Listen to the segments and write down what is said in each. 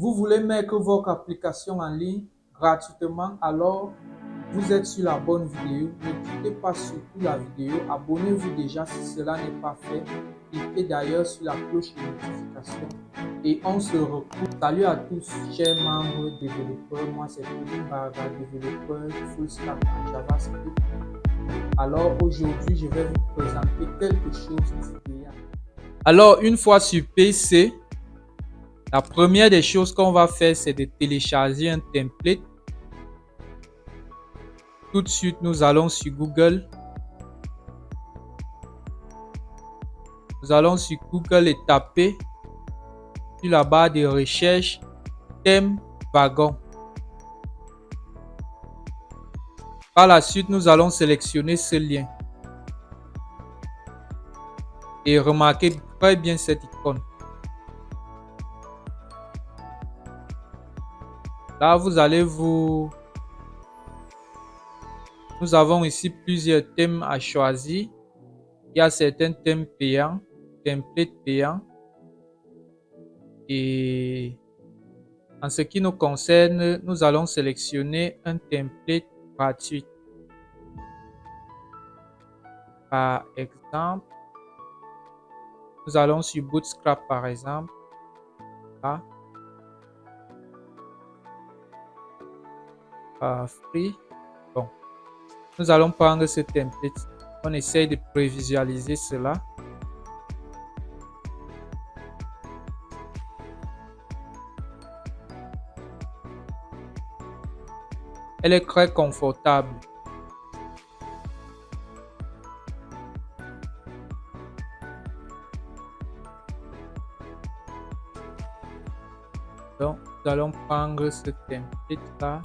Vous voulez mettre votre application en ligne gratuitement, alors vous êtes sur la bonne vidéo. Ne quittez pas surtout la vidéo. Abonnez-vous déjà si cela n'est pas fait. Cliquez d'ailleurs sur la cloche de notification et on se retrouve. Salut à tous, chers membres développeurs. Moi, c'est Kevin Barga, développeur full stack en JavaScript. Alors aujourd'hui, je vais vous présenter quelque chose d'idéal. Alors, une fois sur PC, la première des choses qu'on va faire, c'est de télécharger un template. Tout de suite, nous allons sur Google. Nous allons sur Google et taper sur la barre de recherche thème wagon. Par la suite, nous allons sélectionner ce lien. Et remarquez très bien cette icône. Là, nous avons ici plusieurs thèmes à choisir. Il y a certains thèmes payants, templates payants. Et en ce qui nous concerne, nous allons sélectionner un template gratuit. Par exemple, nous allons sur Bootstrap par exemple. Là. Free. Bon. Nous allons prendre ce template. On essaye de prévisualiser cela. Elle est très confortable. Donc, nous allons prendre ce template là.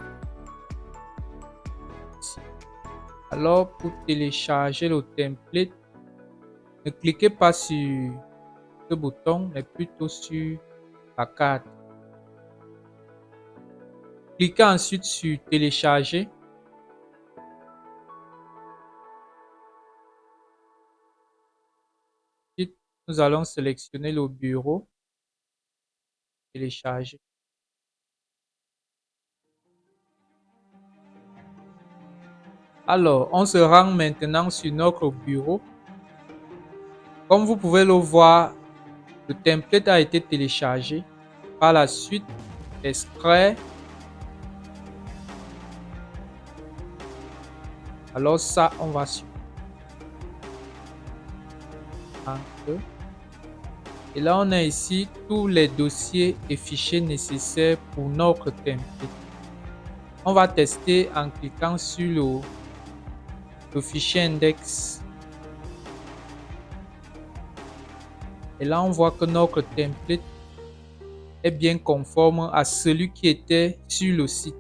Alors, pour télécharger le template, ne cliquez pas sur ce bouton, mais plutôt sur la carte. Cliquez ensuite sur télécharger. Ensuite, nous allons sélectionner le bureau. Télécharger. Alors, on se rend maintenant sur notre bureau. Comme vous pouvez le voir, le template a été téléchargé. Par la suite, extrait. Alors ça, on va sur. Et là, on a ici tous les dossiers et fichiers nécessaires pour notre template. On va tester en cliquant sur le fichier index. Et là, on voit que notre template est bien conforme à celui qui était sur le site.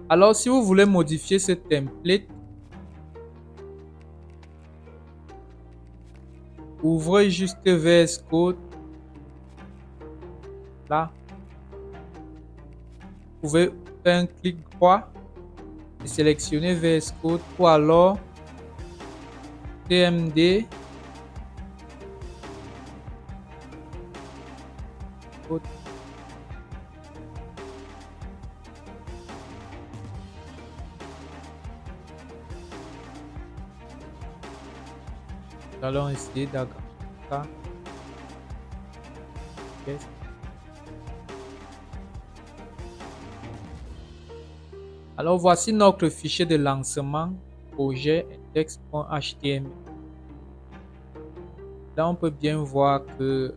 Alors, si vous voulez modifier ce template, ouvrez juste VS Code. Là, vous pouvez faire un clic droit et sélectionner VS Code ou alors TMD. Nous allons essayer d'agrandir ça. Yes. Alors voici notre fichier de lancement projet index.html. Là on peut bien voir que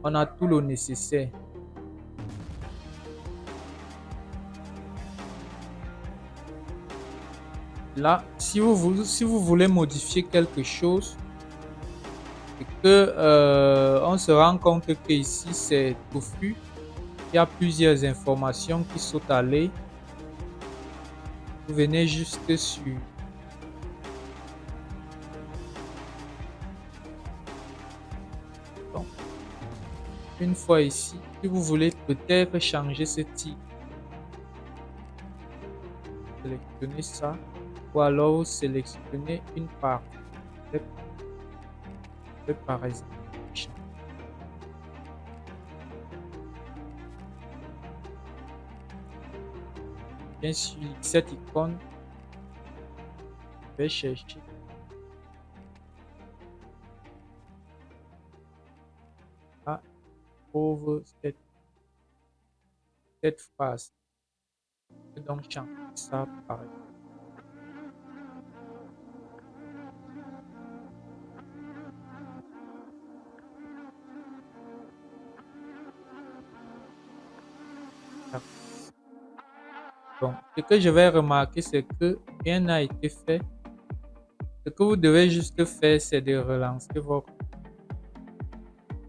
on a tout le nécessaire. Là, si vous voulez modifier quelque chose et que on se rend compte que ici c'est touffu, il y a plusieurs informations qui sont allées. Vous venez juste sur bon. Une fois ici, si vous voulez peut-être changer ce titre, sélectionnez ça ou alors sélectionnez une partie. par exemple bien sûr cette icône, je vais chercher à trouve cette phrase. Je vais donc changer ça par exemple. Donc, ce que je vais remarquer, c'est que rien n'a été fait. Ce que vous devez juste faire, c'est de relancer votre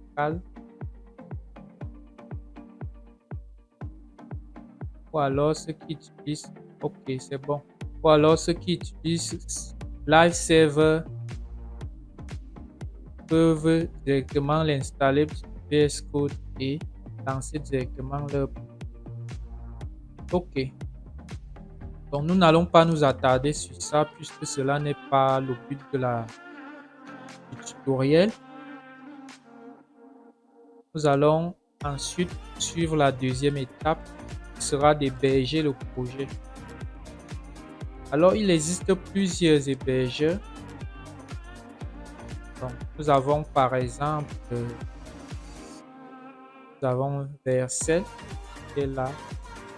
vocal ou alors ceux qui utilisent, ok, c'est bon. Ou alors ceux qui utilisent Liveserver peuvent directement l'installer sur VS Code et lancer directement leur. Ok. Donc nous n'allons pas nous attarder sur ça puisque cela n'est pas le but du tutoriel. Nous allons ensuite suivre la deuxième étape qui sera d'héberger le projet. Alors il existe plusieurs hébergeurs. Donc, nous avons par exemple nous avons Vercel qui est là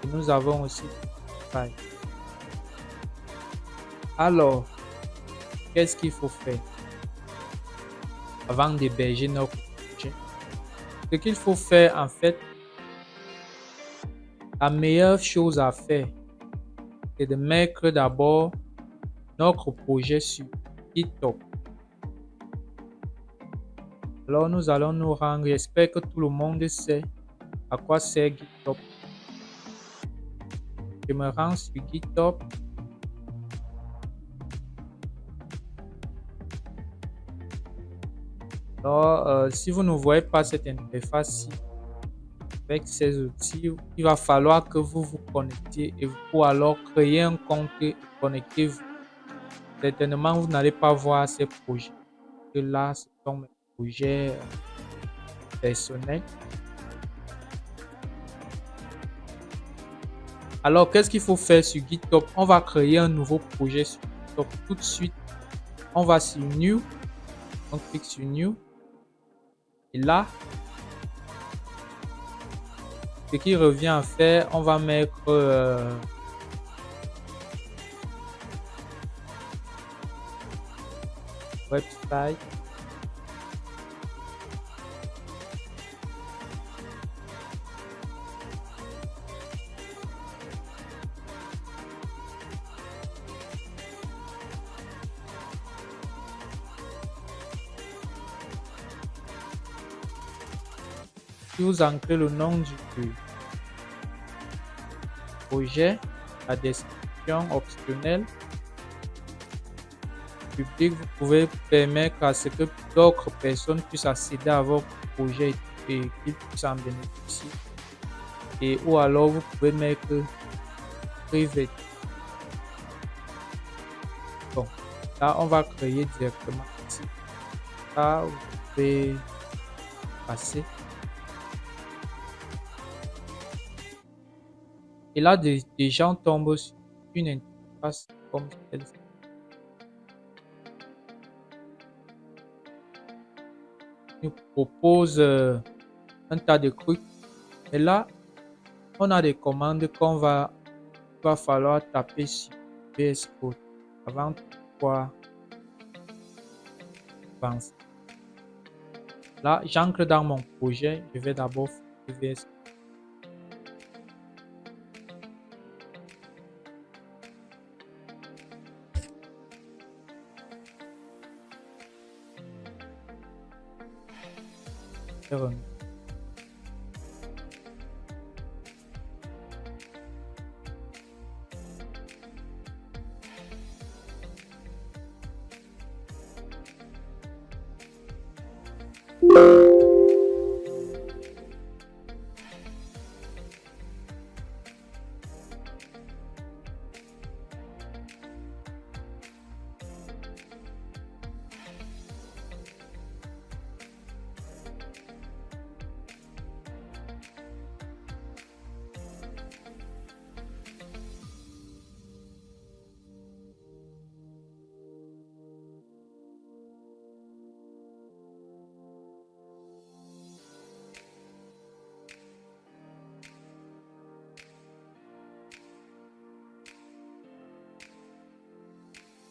et nous avons aussi Spotify. Alors, qu'est-ce qu'il faut faire avant d'héberger notre projet? Ce qu'il faut faire en fait, la meilleure chose à faire, c'est de mettre d'abord notre projet sur GitHub. Alors nous allons nous rendre, j'espère que tout le monde sait à quoi sert GitHub. Je me rends sur GitHub. Alors, si vous ne voyez pas cette interface avec ces outils, il va falloir que vous vous connectiez et ou alors créer un compte et connectez-vous. Certainement, vous n'allez pas voir ces projets. Que là, ce sont mes projets personnels. Alors, qu'est-ce qu'il faut faire sur GitHub? On va créer un nouveau projet sur GitHub tout de suite. On va sur New. On clique sur New. Et là, ce qui revient à faire, on va mettre website. Si vous ancrez le nom du projet, la description optionnelle, public, vous pouvez permettre à ce que d'autres personnes puissent accéder à votre projet et qu'ils puissent en bénéficier. Et ou alors vous pouvez mettre privé. Bon, là on va créer directement ici. Là vous pouvez passer. Et là des gens tombent sur une interface comme celle-ci. Nous propose un tas de trucs. Et là, on a des commandes qu'on va falloir taper sur VS Code avant de pouvoir avancer. Là, j'ancre dans mon projet. Je vais d'abord faire VS Code.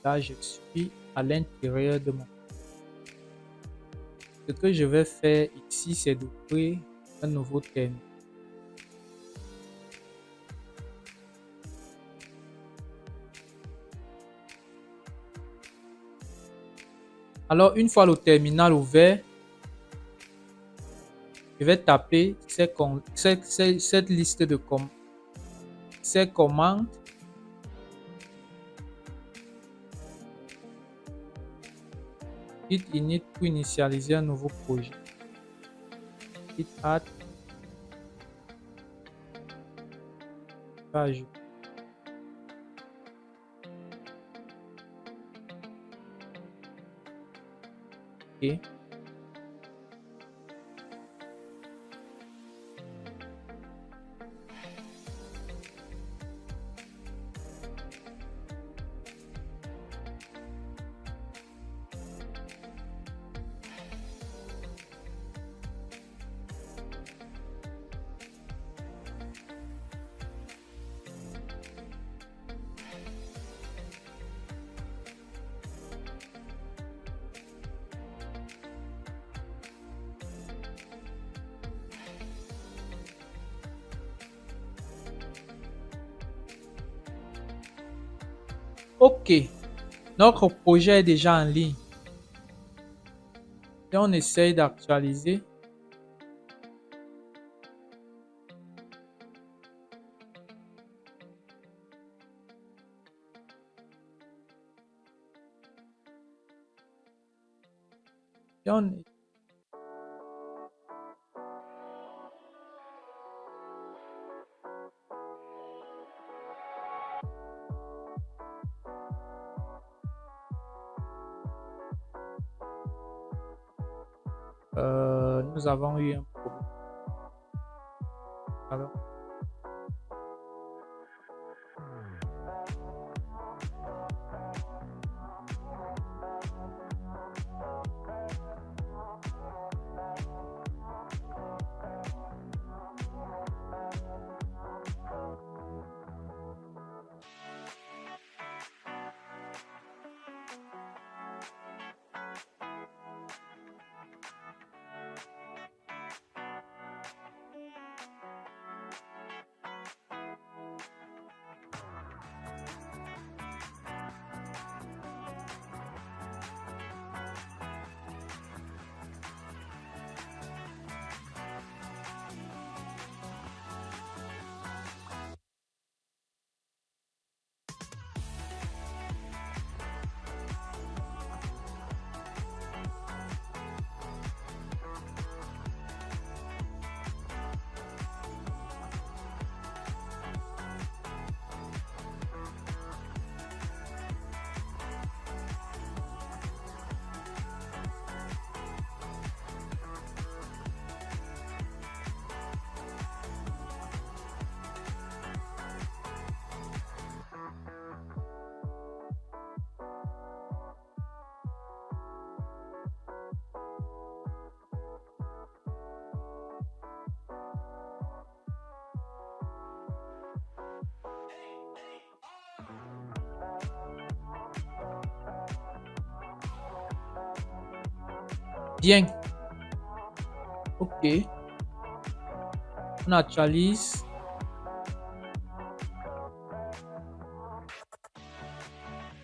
Là, je suis à l'intérieur de mon. Ce que je vais faire ici, c'est d'ouvrir un nouveau terminal. Alors, une fois le terminal ouvert, je vais taper cette liste de ces commandes. Git init pour initialiser un nouveau projet. Git add page. OK. OK. Notre projet est déjà en ligne. Et on essaye d'actualiser. Et on... nous avons eu un problème. Alors, bien. OK. On actualise.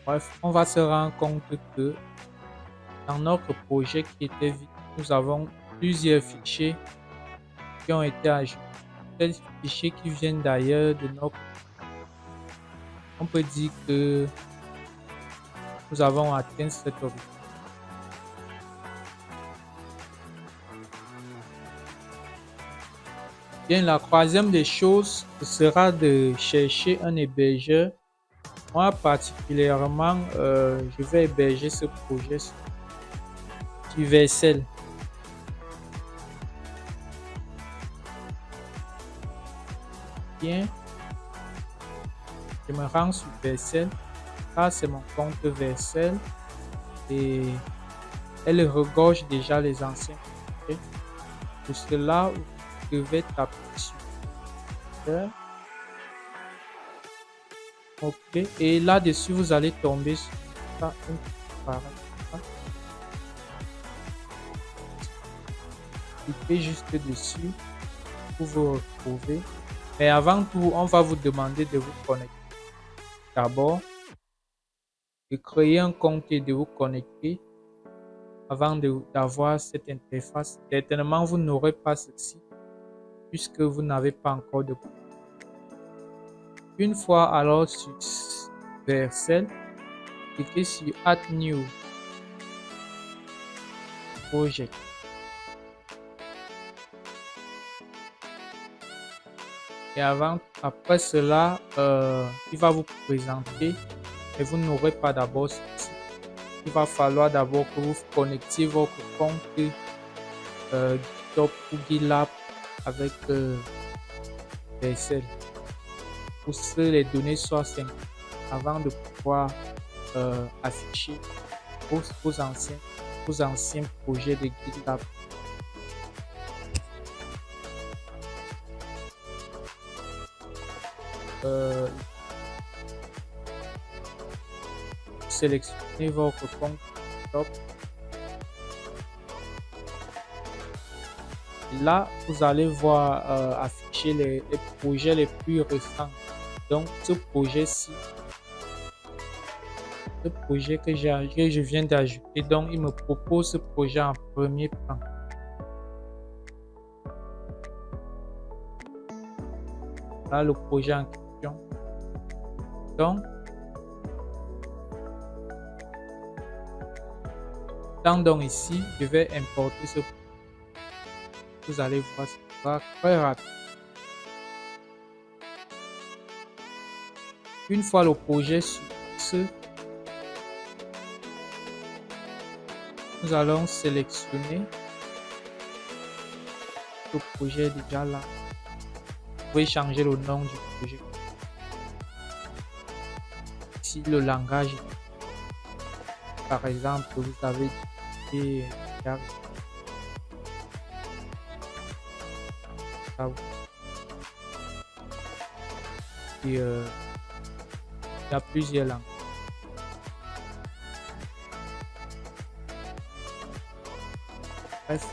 Bref, on va se rendre compte que dans notre projet qui était vide, nous avons plusieurs fichiers qui ont été ajoutés. Ces fichiers qui viennent d'ailleurs de notre... On peut dire que nous avons atteint cet objectif. Bien, la troisième des choses sera de chercher un hébergeur. Moi, particulièrement, je vais héberger ce projet sur Vercel. Bien, je me rends sur Vercel. Ça, c'est mon compte Vercel et elle regorge déjà les anciens projets. Pour cela, vous devez taper sur OK, et là-dessus, vous allez tomber sur ça un peu pareil. Cliquez juste dessus pour vous retrouver. Mais avant tout, on va vous demander de vous connecter. D'abord, de créer un compte et de vous connecter avant d'avoir cette interface. Certainement, vous n'aurez pas ceci puisque vous n'avez pas encore de compte. Une fois alors sur Vercel, cliquez sur Add New Project. Et après cela, il va vous présenter et vous n'aurez pas d'abord ceci. Il va falloir d'abord que vous connectiez votre compte GitHub ou GitLab avec Vercel pour que les données soient synchronisées avant de pouvoir afficher vos anciens projets de GitLab. Sélectionnez votre compte GitHub. Là, vous allez voir afficher les projets les plus récents. Donc, ce projet-ci, ce projet que je viens d'ajouter, donc il me propose ce projet en premier plan. Là, le projet en question. Donc ici, je vais importer ce projet. Vous allez voir, ça va très rapide. Une fois le projet sur ce, nous allons sélectionner le projet déjà là. Vous pouvez changer le nom du projet. Ici, le langage, par exemple, vous avez dit il y a plusieurs langues. Bref,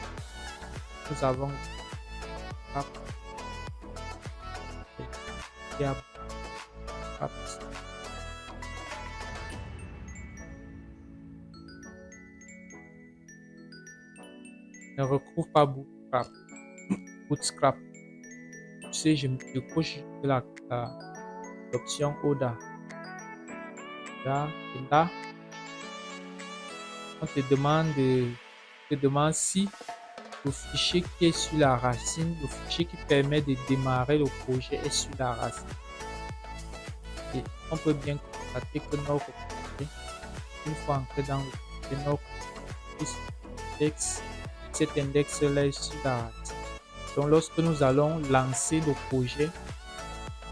nous avons ne retrouve pas Bootstrap. Tu sais, je coche l'option ODA. Là, et là, on te demande si le fichier qui est sur la racine, le fichier qui permet de démarrer le projet est sur la racine. Et on peut bien constater que notre projet, une fois entré dans le projet, notre index, cet index-là est sur la racine. Donc, lorsque nous allons lancer le projet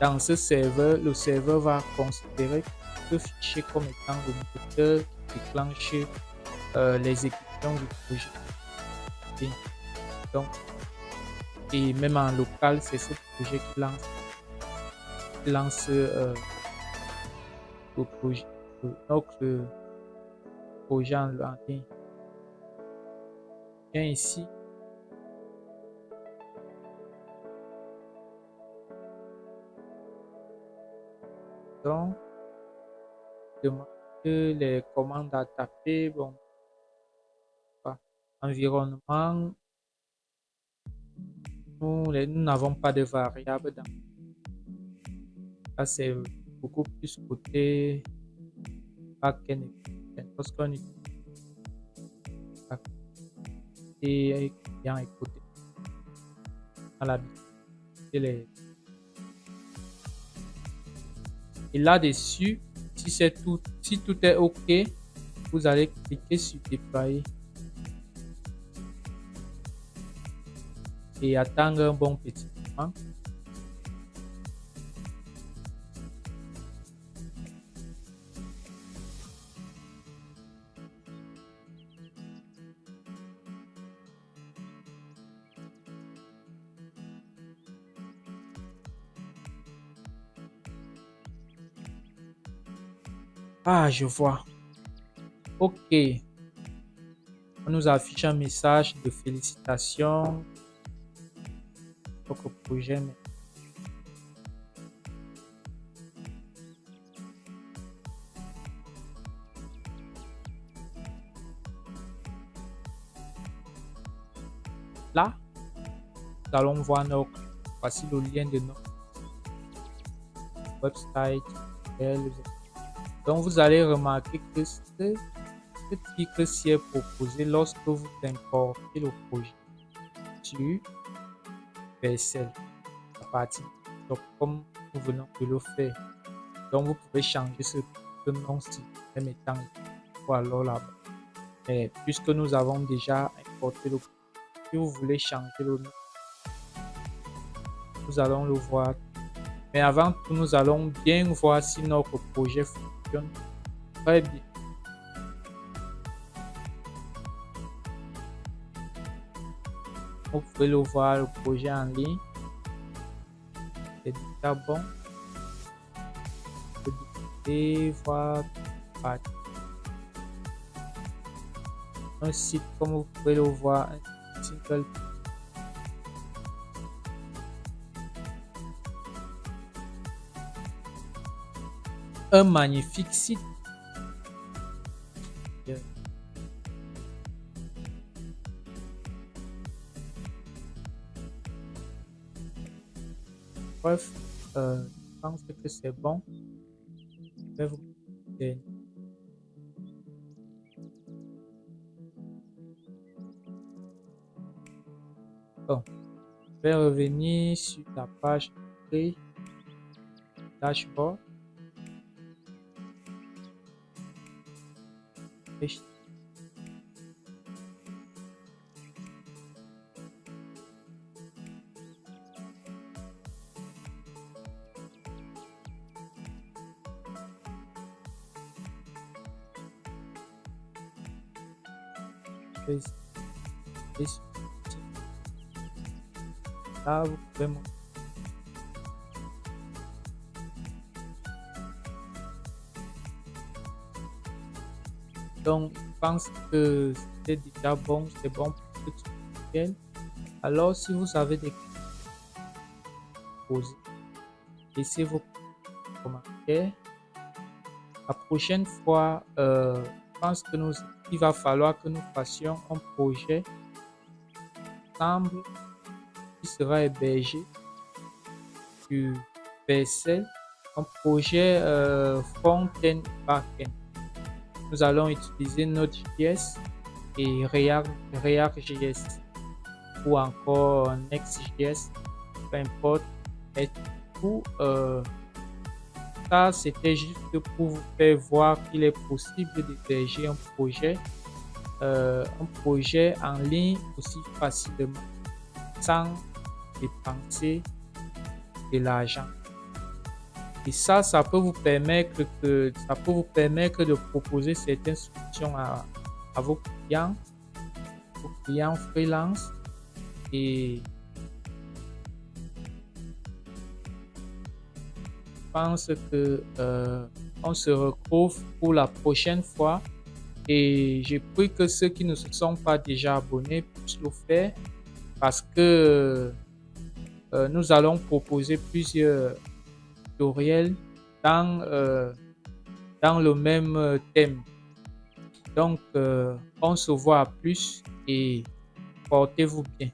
dans ce serveur, le serveur va considérer ce fichier comme étant le moteur qui déclenche les exécutions du projet. Et donc, et même en local, c'est ce projet qui lance le projet, notre projet en ligne. Bien ici. Donc, demande les commandes à taper. Bon, environnement, nous n'avons pas de variables dans. Là, c'est beaucoup plus côté backend. Lorsqu'on utilise et bien écouter à l'habitude et là-dessus, si tout est OK, vous allez cliquer sur déployer et attendre un bon petit moment. Ah, je vois. OK, on nous affiche un message de félicitations. Votre projet. Là, nous allons voir notre. Voici le lien de notre website. Donc, vous allez remarquer que ce titre-ci est proposé lorsque vous importez le projet sur PSL à partir de comme nous venons de le faire. Donc, vous pouvez changer ce nom-ci en mettant ou alors là-bas. Mais puisque nous avons déjà importé le projet, si vous voulez changer le nom, nous allons le voir. Mais avant tout, nous allons bien voir si notre projet fonctionne très bien. Vous pouvez le voir, le projet en ligne. C'est déjà bon. Vous pouvez voir un site, comme vous pouvez le voir, un single. Un magnifique site. Bref, je pense que c'est bon. Je vais vous montrer. Bon, je vais revenir sur la page dashboard. Là, vous pouvez monter. Donc, je pense que c'est déjà bon, c'est bon pour ce tutoriel. Alors, si vous avez des questions, posez, laissez vos commentaires. La prochaine fois, je pense que il va falloir que nous fassions un projet ensemble qui sera hébergé sur PSL, un projet front-end back-end. Nous allons utiliser Node.js et React.js ou encore Next.js, peu importe. Et tout ça, c'était juste pour vous faire voir qu'il est possible d'héberger un projet en ligne aussi facilement sans dépenser de l'argent. Et ça peut vous permettre de proposer certaines solutions à vos clients freelance. Et je pense que on se retrouve pour la prochaine fois. Et je prie que ceux qui ne se sont pas déjà abonnés puissent le faire parce que nous allons proposer plusieurs tutoriels dans le même thème. Donc, on se voit à plus et portez-vous bien.